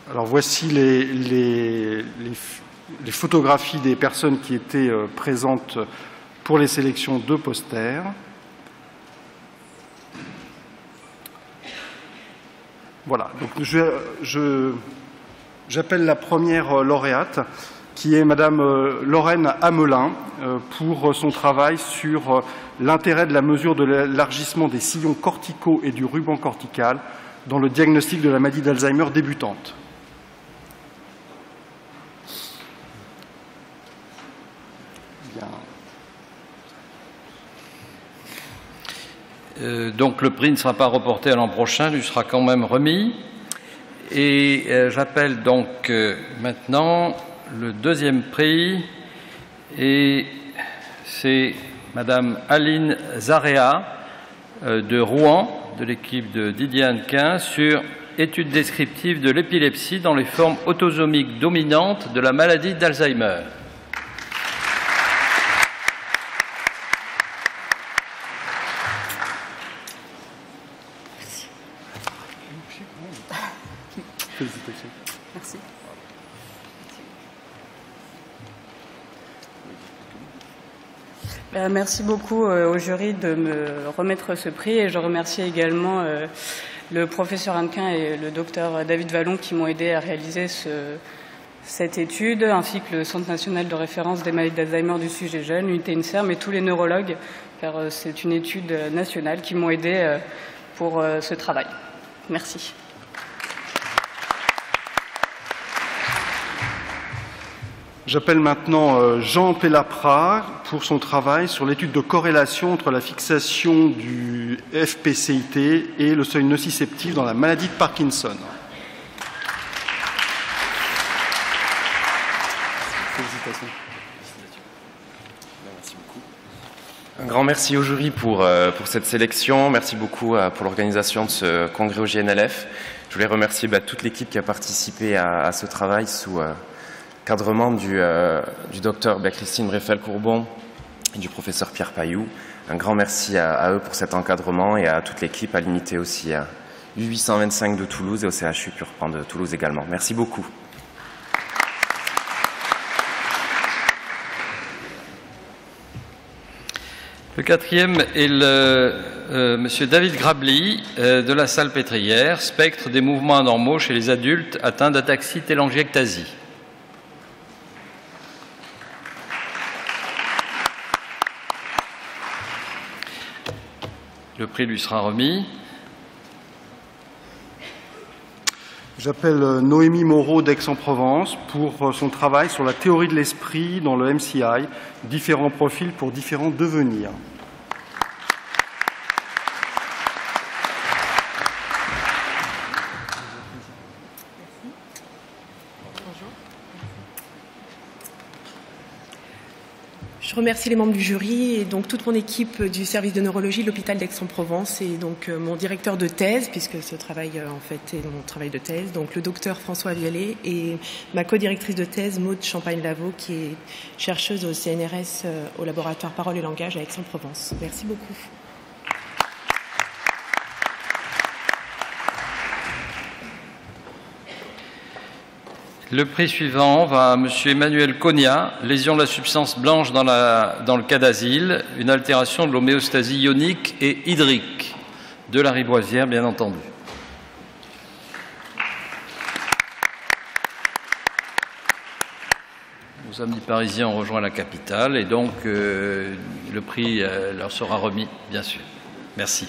Alors voici les photographies des personnes qui étaient présentes pour les sélections de posters. Voilà, donc j'appelle la première lauréate, qui est Madame Lorraine Hamelin, pour son travail sur l'intérêt de la mesure de l'élargissement des sillons corticaux et du ruban cortical dans le diagnostic de la maladie d'Alzheimer débutante. Donc le prix ne sera pas reporté à l'an prochain, lui sera quand même remis. Et j'appelle donc maintenant le deuxième prix, et c'est Madame Aline Zarea de Rouen, de l'équipe de Didier Hannequin, sur étude descriptive de l'épilepsie dans les formes autosomiques dominantes de la maladie d'Alzheimer. Félicitations. Merci. Merci beaucoup au jury de me remettre ce prix, et je remercie également le professeur Hannequin et le docteur David Vallon qui m'ont aidé à réaliser cette étude, ainsi que le Centre national de référence des maladies d'Alzheimer du sujet jeune, l'unité INSERM, et tous les neurologues, car c'est une étude nationale, qui m'ont aidé pour ce travail. Merci. J'appelle maintenant Jean Pellaprat pour son travail sur l'étude de corrélation entre la fixation du FPCIT et le seuil nociceptif dans la maladie de Parkinson. Félicitations. Merci beaucoup. Un grand merci au jury pour cette sélection. Merci beaucoup pour l'organisation de ce congrès au JNLF. Je voulais remercier toute l'équipe qui a participé à ce travail sous encadrement du docteur Christine Breffel-Courbon et du professeur Pierre Pailloux. Un grand merci à eux pour cet encadrement, et à toute l'équipe, à l'unité aussi U825 de Toulouse et au CHU Purpan de Toulouse également. Merci beaucoup. Le quatrième est Monsieur David Grabli de la Salpêtrière, spectre des mouvements anormaux chez les adultes atteints d'ataxie télangiectasie. Le prix lui sera remis. J'appelle Noémie Moreau d'Aix-en-Provence pour son travail sur la théorie de l'esprit dans le MCI, différents profils pour différents devenirs. Je remercie les membres du jury et donc toute mon équipe du service de neurologie de l'hôpital d'Aix-en-Provence, et donc mon directeur de thèse, puisque ce travail en fait est mon travail de thèse, donc le docteur François Vialet, et ma co-directrice de thèse Maude Champagne-Lavaux, qui est chercheuse au CNRS au laboratoire Parole et Langage à Aix-en-Provence. Merci beaucoup. Le prix suivant va à M. Emmanuel Cogna, lésion de la substance blanche dans le cas d'asile, une altération de l'homéostasie ionique et hydrique de la riboisière, bien entendu. Nos amis parisiens ont rejoint la capitale, et donc le prix leur sera remis, bien sûr. Merci.